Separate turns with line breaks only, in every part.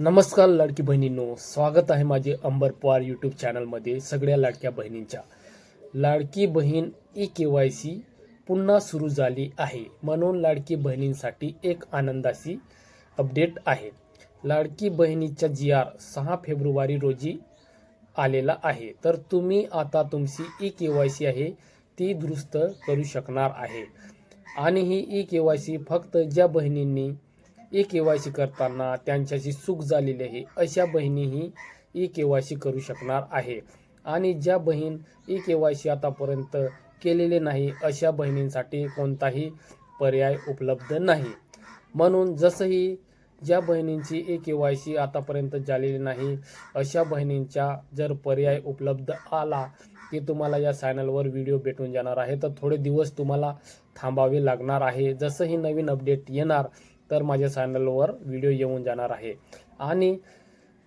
नमस्कार लाडकी बहिणींनो, स्वागत आहे माझे अंबर पवार यूट्यूब चॅनलमध्ये सगळ्या लाडक्या बहिणींच्या. लाडकी बहीण KYC पुन्हा सुरू झाली आहे, म्हणून लाडकी बहिणींसाठी एक आनंदाची अपडेट आहे. लाडकी बहिणीच्या GR 6 फेब्रुवारी रोजी आलेला आहे, तर तुम्ही आता तुमची KYC आहे ती दुरुस्त करू शकणार आहे. आणि ही KYC फक्त ज्या बहिणींनी KYC करताना त्यांच्याशी चूक झालेली आहे अशा बहिणीही KYC करू शकणार आहे. आणि ज्या बहीण KYC आतापर्यंत केलेले नाही अशा बहिणींसाठी कोणताही पर्याय उपलब्ध नाही. म्हणून जसंही ज्या बहिणींची KYC आतापर्यंत झालेली नाही अशा बहिणींच्या जर पर्याय उपलब्ध आला की तुम्हाला या चॅनलवर व्हिडिओ भेटून जाणार आहे. तर थोडे दिवस तुम्हाला थांबावे लागणार आहे. जसंही नवीन अपडेट येणार तर माझ्या चॅनलवर व्हिडिओ येऊन जाणार आहे. आणि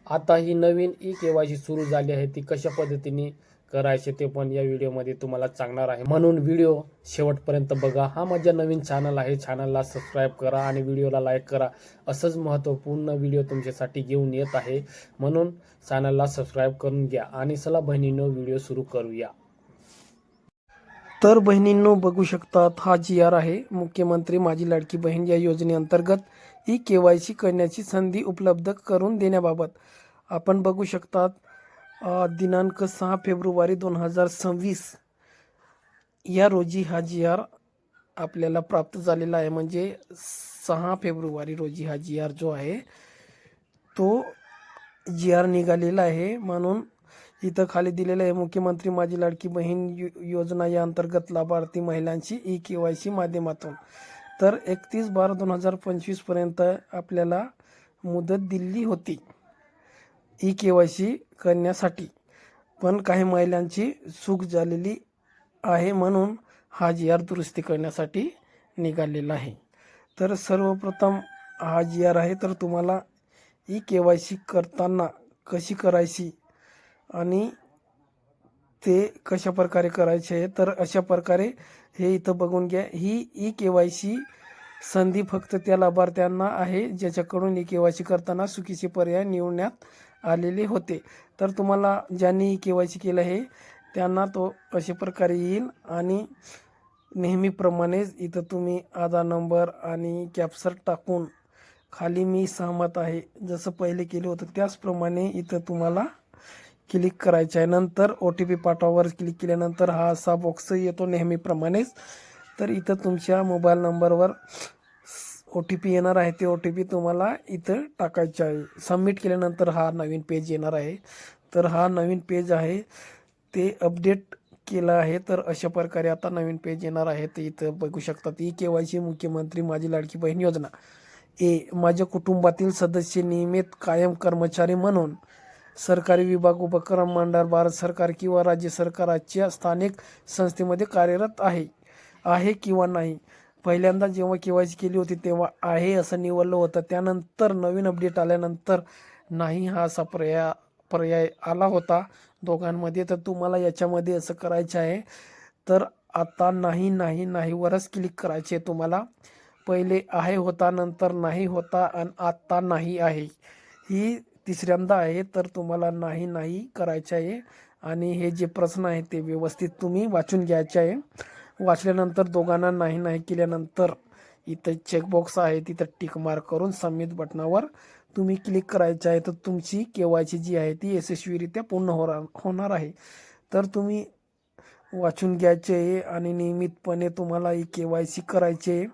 आता ही नवीन KYC सुरू झाली आहे, ती कशा पद्धतीने करायचे ते पण या व्हिडिओमध्ये तुम्हाला सांगणार आहे. म्हणून व्हिडिओ शेवटपर्यंत बघा. हा माझा नवीन चॅनल आहे, चॅनलला सबस्क्राईब करा आणि व्हिडिओला लाईक करा. असंच महत्त्वपूर्ण व्हिडिओ तुमच्यासाठी घेऊन येत आहे, म्हणून चॅनलला सबस्क्राईब करून घ्या. आणि चला बहिणींनो, व्हिडिओ सुरू करूया.
तर बहिणींनो, बघू शकतात हा GR आहे. मुख्यमंत्री माझी लाडकी बहीण या योजनेअंतर्गत KYC करण्याची संधी उपलब्ध करून देण्याबाबत आपण बघू शकतात. दिनांक 6 फेब्रुवारी 2026 या रोजी हा GR आपल्याला प्राप्त झालेला आहे. म्हणजे 6 फेब्रुवारी रोजी हा GR जो आहे तो GR निघालेला आहे. म्हणून इथं खाली दिलेलं आहे, मुख्यमंत्री माझी लाडकी बहीण योजना या अंतर्गत लाभार्थी महिलांची KYC माध्यमातून. तर 31/12/2025 पर्यंत आपल्याला मुदत दिली होती KYC करण्यासाठी, पण काही महिलांची चूक झालेली आहे म्हणून हा GR दुरुस्ती करण्यासाठी निघालेला आहे. तर सर्वप्रथम हा GR आहे. तर तुम्हाला KYC करताना कशी करायची आणि ते कशा प्रकारे करायचे आहे, तर अशा प्रकारे हे इथं बघून घ्या. ही KYC संधी फक्त त्या लाभार्थ्यांना आहे ज्याच्याकडून KYC करताना चुकीचे पर्याय निवडण्यात आलेले होते. तर तुम्हाला ज्यांनी KYC केलं आहे त्यांना तो अशा प्रकारे येईल. आणि नेहमीप्रमाणेच इथं तुम्ही आधार नंबर आणि कॅप्चर टाकून खाली मी सहमत आहे जसं पहिले केलं होतं त्याचप्रमाणे इथं तुम्हाला क्लिक करायचं आहे. नंतर OTP पाठवावर क्लिक केल्यानंतर हा असा बॉक्स येतो नेहमीप्रमाणेच. तर इथं तुमच्या मोबाईल नंबरवर OTP येणार आहे, ते OTP तुम्हाला इथं टाकायचे आहे. सबमिट केल्यानंतर हा नवीन पेज येणार आहे. तर हा नवीन पेज आहे ते अपडेट केलं आहे. तर अशा प्रकारे आता नवीन पेज येणार आहे. तर इथं बघू शकतात KYC मुख्यमंत्री माझी लाडकी बहीण योजना. माझ्या कुटुंबातील सदस्य नियमित कायम कर्मचारी म्हणून सरकारी विभाग, उपक्रम मंडळ, भारत सरकार किंवा राज्य सरकारच्या स्थानिक संस्थेमध्ये कार्यरत आहे किंवा नाही. पहिल्यांदा जेव्हा KYC केली होती तेव्हा आहे असं निवडलं होतं. त्यानंतर नवीन अपडेट आल्यानंतर नाही हा असा पर्याय आला होता दोघांमध्ये. तर तुम्हाला याच्यामध्ये असं करायचं आहे. तर आता नाही वरच क्लिक करायचे तुम्हाला. पहिले आहे होता, नंतर नाही होता आणि आता नाही आहे, ही तिसऱ्यांदा आहे. तर तुम्हाला नाही करायचं आहे. आणि हे जे प्रश्न आहे ते व्यवस्थित तुम्ही वाचून घ्यायचे आहे. वाचल्यानंतर दोघांना नाही केल्यानंतर इथं चेकबॉक्स आहे तिथं टिक मार्क करून सबमिट बटनावर तुम्ही क्लिक करायचं आहे. तर तुमची KYC जी आहे ती यशस्वीरित्या पूर्ण होणार आहे. तर तुम्ही वाचून घ्यायचे आहे आणि नियमितपणे तुम्हाला KYC करायचे.